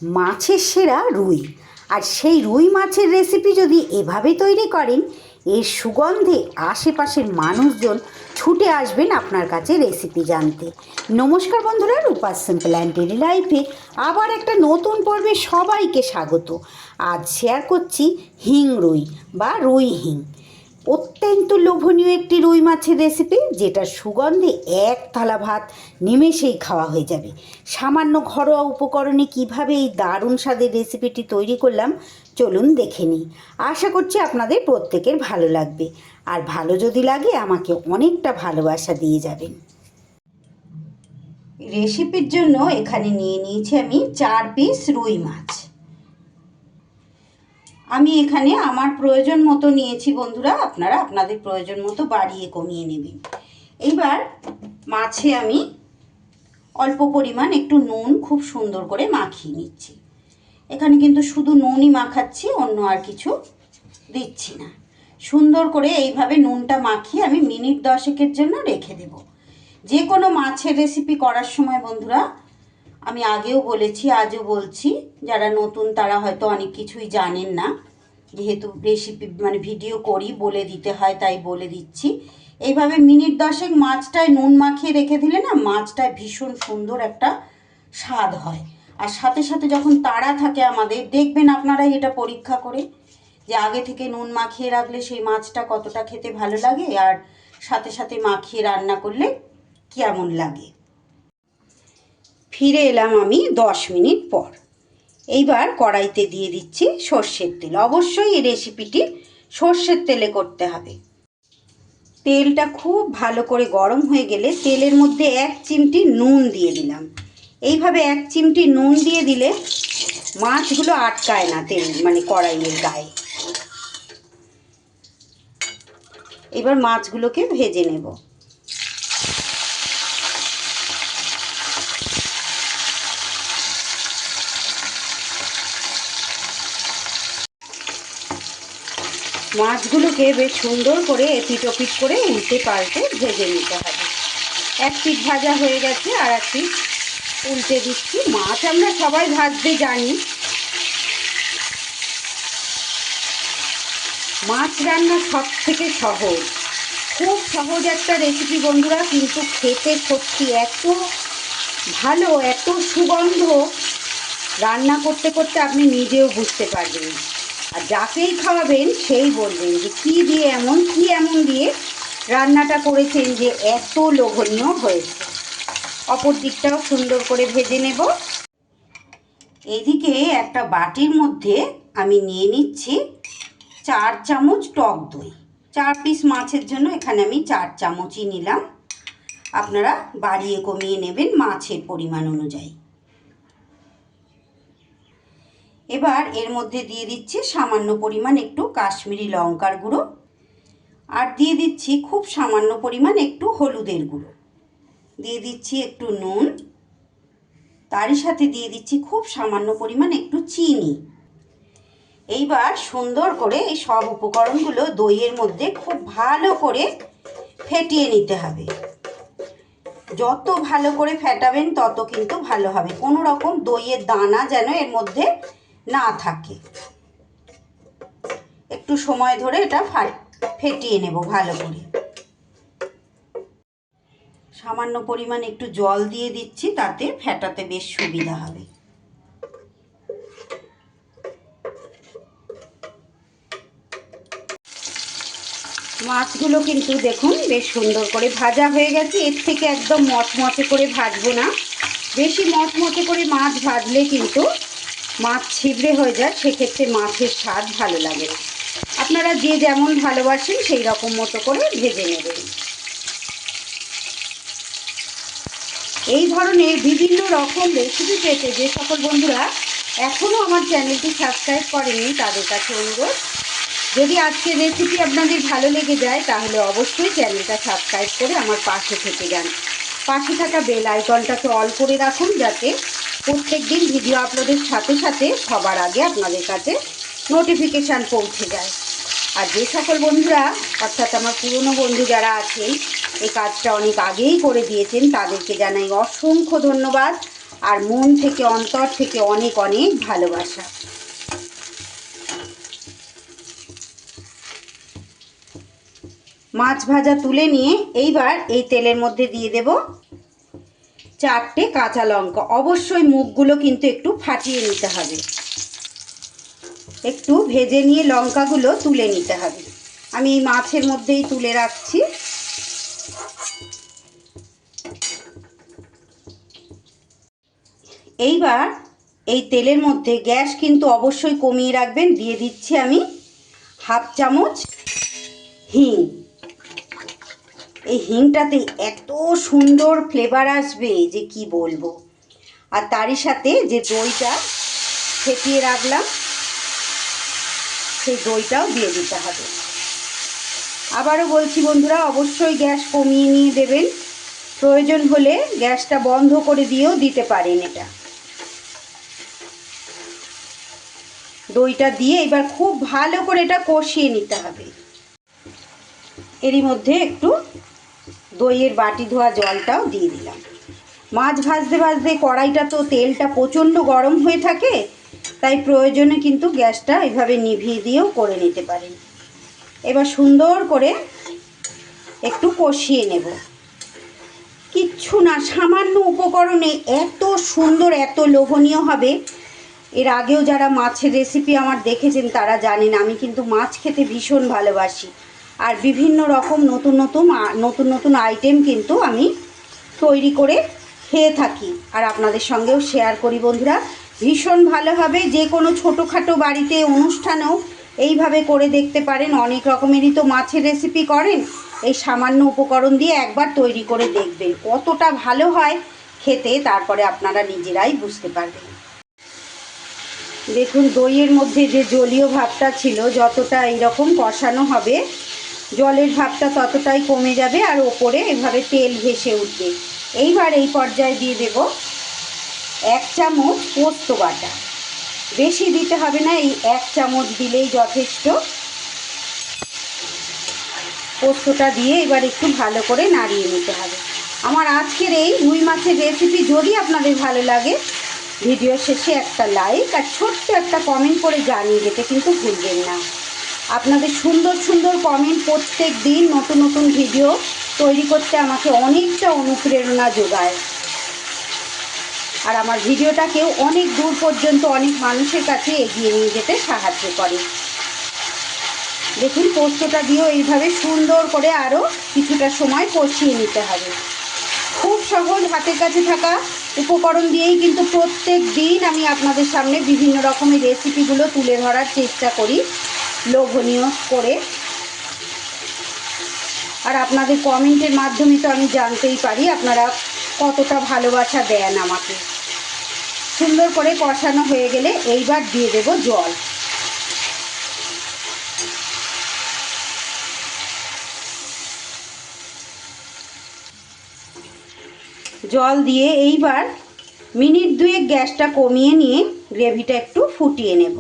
মাছের সেরা রুই। আর সেই রুই মাছের রেসিপি যদি এভাবে তৈরি করেন, এর সুগন্ধে আশেপাশের মানুষজন ছুটে আসবেন আপনার কাছে রেসিপি জানতে। নমস্কার বন্ধুরা, রূপাস সিম্পল অ্যান্ড ডেইলি লাইফে আবার একটা নতুন পর্বে সবাইকে স্বাগত। আজ শেয়ার করছি হিং রুই বা রুই হিং। অত্যন্ত লোভনীয় একটি রুই মাছের রেসিপি, যেটার সুগন্ধে এক থালা ভাত নিমেষেই খাওয়া হয়ে যাবে। সামান্য ঘরোয়া উপকরণে কিভাবে এই দারুণ স্বাদের রেসিপিটি তৈরি করলাম, চলুন দেখে নিই। আশা করছি আপনাদের প্রত্যেকের ভালো লাগবে, আর ভালো যদি লাগে আমাকে অনেকটা ভালোবাসা দিয়ে যাবেন। রেসিপির জন্য এখানে নিয়ে নিয়েছি আমি 4 পিস রুই মাছ। আমি এখানে আমার প্রয়োজন মতো নিয়েছি বন্ধুরা, আপনারা আপনাদের প্রয়োজন মতো বাড়িয়ে কমিয়ে নেবেন। এইবার মাছে আমি অল্প পরিমাণ একটু নুন খুব সুন্দর করে মাখিয়ে নিচ্ছি। এখানে কিন্তু শুধু নুনই মাখাচ্ছি, অন্য আর কিছু দিচ্ছি না। সুন্দর করে এইভাবে নুনটা মাখিয়ে আমি মিনিট 10-এর জন্য রেখে দেব। যে কোনো মাছের রেসিপি করার সময় বন্ধুরা, আমি আগেও বলেছি আজও বলছি, যারা নতুন তারা হয়তো অনেক কিছুই জানেন না, যেহেতু রেসিপি ভিডিও করি বলে দিতে হয়, তাই বলে দিচ্ছি। এইভাবে মিনিট 10 মাছটায় নুন মাখিয়ে রেখে দিলে না, মাছটায় ভীষণ সুন্দর একটা স্বাদ হয়। আর সাথে সাথে যখন তাড়া থাকে আমাদের, দেখবেন আপনারাই এটা পরীক্ষা করে যে আগে থেকে নুন মাখিয়ে রাখলে সেই মাছটা কতটা খেতে ভালো লাগে, আর সাথে সাথে মাখিয়ে রান্না করলে কেমন লাগে। ফিরে এলাম আমি 10 মিনিট পর। এইবার কড়াইতে দিয়ে দিচ্ছি সর্ষের তেল। অবশ্যই এই রেসিপিটি সর্ষের তেলে করতে হবে। তেলটা খুব ভালো করে গরম হয়ে গেলে তেলের মধ্যে 1 চিমটি নুন দিয়ে দিলাম। এইভাবে 1 চিমটি নুন দিয়ে দিলে মাছগুলো আটকায় না তেল কড়াইয়ের গায়ে। এবার মাছগুলোকে ভেজে নেব। মাছগুলোকে বেশ সুন্দর করে এপিট ওপিট করে উল্টে পাল্টে ভেজে নিতে হবে। এক পিঠ ভাজা হয়ে গেছে, আর এক পিঠ উল্টে দিচ্ছি। মাছ আমরা সবাই ভাজতে জানি। মাছ রান্না সব থেকে সহজ, খুব সহজ একটা রেসিপি বন্ধুরা, কিন্তু খেতে সত্যি এত ভালো, এত সুগন্ধ, রান্না করতে করতে আপনি নিজেও বুঝতে পারবেন। আর যাকেই খাওয়াবেন সেই বলবেন যে কী এমন দিয়ে রান্নাটা করেছেন যে এত লোভনীয় হয়েছে। অপর দিকটাও সুন্দর করে ভেজে নেব। এইদিকে একটা বাটির মধ্যে আমি নিয়ে নিচ্ছি 4 চামচ টক দই। 4 পিস মাছের জন্য এখানে আমি 4 চামচই নিলাম। আপনারা বাড়িয়ে কমিয়ে নেবেন মাছের পরিমাণ অনুযায়ী। এবার এর মধ্যে দিয়ে দিচ্ছি সামান্য পরিমাণ একটু কাশ্মীরি লঙ্কার গুঁড়ো, আর দিয়ে দিচ্ছি খুব সামান্য পরিমাণ একটু হলুদের গুঁড়ো, দিয়ে দিচ্ছি একটু নুন, তারই সাথে দিয়ে দিচ্ছি খুব সামান্য পরিমাণ একটু চিনি। এইবার সুন্দর করে এই সব উপকরণগুলো দইয়ের মধ্যে খুব ভালো করে ফেটিয়ে নিতে হবে। যত ভালো করে ফেটাবেন তত কিন্তু ভালো হবে। কোনো রকম দইয়ের দানা যেন এর মধ্যে না থাকে। একটু সময় ধরে এটা ফেটিয়ে নেব ভালো করে। সামান্য পরিমাণ একটু জল দিয়ে দিচ্ছি, তাতে ফেটাতে বেশ সুবিধা হবে। মাছগুলো কিন্তু দেখুন বেশ সুন্দর করে ভাজা হয়ে গেছে। এর থেকে একদম মচমচে করে ভাজবো না। বেশি মচমচে করে মাছ ভাজলে কিন্তু মাছ ছিবড়ে হয়ে যায়, সেক্ষেত্রে মাছের স্বাদ ভালো লাগে না। আপনারা যে যেমন ভালোবাসেন সেই রকম মতো করে ভেজে নেবেন। এই ধরনের বিভিন্ন রকম রেসিপি পেতে যে সকল বন্ধুরা এখনও আমার চ্যানেলটি সাবস্ক্রাইব করেনি, তাদের কাছে অনুরোধ, যদি আজকের রেসিপি আপনাদের ভালো লেগে যায় তাহলে অবশ্যই চ্যানেলটা সাবস্ক্রাইব করে আমার পাশে থেকে যান। পাশে থাকা বেল আইকনটাকে অল করে রাখুন, যাতে প্রত্যেক দিন ভিডিও আপলোডের সাথে সাথে সবার আগে আপনাদের কাছে নোটিফিকেশান পৌঁছে যায়। আর যে সকল বন্ধুরা, অর্থাৎ আমার পুরনো বন্ধু যারা আছেন, এই কাজটা অনেক আগেই করে দিয়েছেন, তাদেরকে জানাই অসংখ্য ধন্যবাদ। আর মন থেকে অন্তর থেকে অনেক অনেক ভালোবাসা। মাছ ভাজা তুলে নিয়ে এইবার এই তেলের মধ্যে দিয়ে দেব 4টে কাঁচা লঙ্কা। অবশ্যই মুখগুলো কিন্তু একটু ফাটিয়ে নিতে হবে, একটু ভেজে নিয়ে লঙ্কাগুলো তুলে নিতে হবে। আমি এই মাছের মধ্যেই তুলে রাখছি। এইবার এই তেলের মধ্যে গ্যাস কিন্তু অবশ্যই কমিয়ে রাখবেন। দিয়ে দিচ্ছি আমি 1/2 চামচ হিং। এই হিংটাতে এত সুন্দর ফ্লেভার আসবে যে কি বলবো। আর তারই সাথে যে দইটা ফেটিয়ে রাখলাম সেই দইটাও দিয়ে দিতে হবে। আবারও বলছি বন্ধুরা, অবশ্যই গ্যাস কমিয়ে নিয়ে দেবেন। প্রয়োজন হলে গ্যাসটা বন্ধ করে দিয়েও দিতে পারেন। এটা দইটা দিয়ে এবার খুব ভালো করে এটা কষিয়ে নিতে হবে। এরই মধ্যে একটু দইয়ের বাটি ধোয়া জলটাও দিয়ে দিলাম। মাছ ভাজতে ভাজতে কড়াইটা তো তেলটা প্রচণ্ড গরম হয়ে থাকে, তাই প্রয়োজনে কিন্তু গ্যাসটা এভাবে নিভিয়ে দিয়েও করে নিতে পারেন। এবার সুন্দর করে একটু কষিয়ে নেব। কিচ্ছু না, সামান্য উপকরণে এত সুন্দর, এত লোভনীয় হবে। এর আগেও যারা মাছের রেসিপি আমার দেখেছেন তারা জানেন আমি কিন্তু মাছ খেতে ভীষণ ভালোবাসি। আর বিভিন্ন রকম নতুন নতুন আইটেম কিন্তু আমি তৈরি করে খেয়ে থাকি আর আপনাদের সঙ্গেও শেয়ার করি বন্ধুরা। ভীষণ ভালো হবে। যে কোনো ছোটোখাটো বাড়িতে অনুষ্ঠানেও এইভাবে করে দেখতে পারেন। অনেক রকমেরই তো মাছের রেসিপি করেন, এই সামান্য উপকরণ দিয়ে একবার তৈরি করে দেখবেন কতটা ভালো হয় খেতে, তারপরে আপনারা নিজেরাই বুঝতে পারবেন। দেখুন দইয়ের মধ্যে যে জলীয় ভাবটা ছিল, যতটা এইরকম কষানো হবে জলের ভাবটা ততটাই কমে যাবে আর ওপরে এভাবে তেল ভেসে উঠবে। এইবার এই পর্যায়ে দিয়ে দেব 1 চামচ পোস্ত বাটা। বেশি দিতে হবে না, এই 1 চামচ দিলেই যথেষ্ট। পোস্তটা দিয়ে এবার একটু ভালো করে নাড়িয়ে নিতে হবে। আমার আজকের এই রুই মাছের রেসিপি যদি আপনাদের ভালো লাগে, ভিডিও শেষে একটা লাইক আর ছোট্ট একটা কমেন্ট করে জানিয়ে যেতে কিন্তু ভুলবেন না। আপনাদের সুন্দর সুন্দর কমেন্ট প্রত্যেক দিন নতুন নতুন ভিডিও তৈরি করতে আমাকে অনেকটা অনুপ্রেরণা যোগায় আর আমার ভিডিওটাকেও অনেক দূর পর্যন্ত অনেক মানুষের কাছে এগিয়ে নিয়ে যেতে সাহায্য করে। দেখুন পোস্তটা দিয়েও এইভাবে সুন্দর করে আরও কিছুটা সময় কষিয়ে নিতে হবে। খুব সহজ, হাতের কাছে থাকা উপকরণ দিয়েই কিন্তু প্রত্যেক দিন আমি আপনাদের সামনে বিভিন্ন রকমের রেসিপিগুলো তুলে ধরার চেষ্টা করি লোভনীয় করে। আর আপনাদের কমেন্টের মাধ্যমে তো আমি জানতেই পারি আপনারা কতটা ভালোবাসা দেন আমাকে। সুন্দর করে কষানো হয়ে গেলে এইবার দিয়ে দেব জল। জল দিয়ে এইবার মিনিট 2 গ্যাসটা কমিয়ে নিয়ে গ্রেভিটা একটু ফুটিয়ে নেব।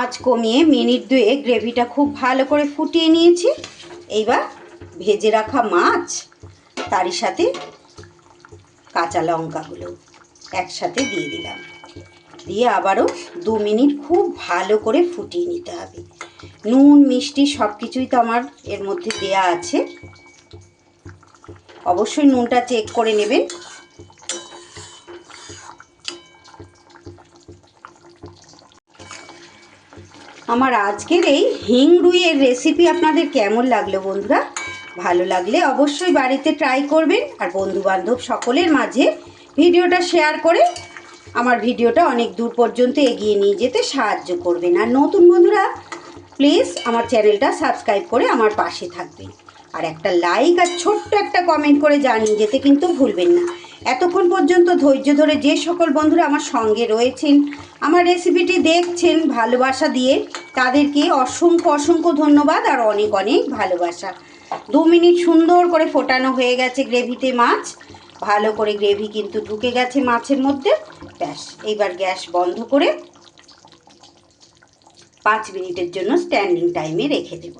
আঁচ কমিয়ে মিনিট 2 গ্রেভিটা খুব ভালো করে ফুটিয়ে নিয়েছি। এইবার ভেজে রাখা মাছ তারই সাথে কাঁচা লঙ্কাগুলো একসাথে দিয়ে দিলাম। দিয়ে আবারও 2 মিনিট খুব ভালো করে ফুটিয়ে নিতে হবে। নুন মিষ্টি সব কিছুই তো আমার এর মধ্যে দেয়া আছে, অবশ্যই নুনটা চেক করে নেবেন। আমার আজকের এই হিং রুইয়ের রেসিপি আপনাদের কেমন লাগলো বন্ধুরা? ভালো লাগলে অবশ্যই বাড়িতে ট্রাই করবেন আর বন্ধুবান্ধব সকলের মাঝে ভিডিওটা শেয়ার করে আমার ভিডিওটা অনেক দূর পর্যন্ত এগিয়ে নিয়ে যেতে সাহায্য করবেন। আর নতুন বন্ধুরা প্লিজ আমার চ্যানেলটা সাবস্ক্রাইব করে আমার পাশে থাকবেন আর একটা লাইক আর ছোট্ট একটা কমেন্ট করে জানিয়ে যেতে কিন্তু ভুলবেন না। এতক্ষণ পর্যন্ত ধৈর্য ধরে যে সকল বন্ধুরা আমার সঙ্গে রয়েছেন, আমার রেসিপিটি দেখছেন ভালোবাসা দিয়ে, তাদেরকে অসংখ্য অসংখ্য ধন্যবাদ আর অনেক অনেক ভালোবাসা। 2 মিনিট সুন্দর করে ফোটানো হয়ে গেছে গ্রেভিতে মাছ, ভালো করে গ্রেভি কিন্তু ঢুকে গেছে মাছের মধ্যে। ব্যাস এইবার গ্যাস বন্ধ করে 5 মিনিটের জন্য স্ট্যান্ডিং টাইমে রেখে দেব।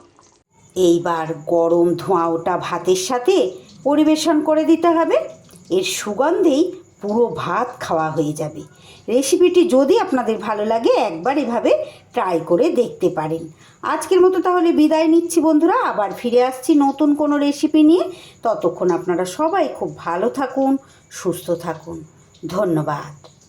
এইবার গরম ধোঁয়া ওটা ভাতের সাথে পরিবেশন করে দিতে হবে। এর সুগন্ধেই পুরো ভাত খাওয়া হয়ে যাবে। রেসিপিটি যদি আপনাদের ভালো লাগে একবার এভাবে ট্রাই করে দেখতে পারেন। আজকের মতো তাহলে বিদায় নিচ্ছি বন্ধুরা, আবার ফিরে আসছি নতুন কোনো রেসিপি নিয়ে। ততক্ষণ আপনারা সবাই খুব ভালো থাকুন, সুস্থ থাকুন। ধন্যবাদ।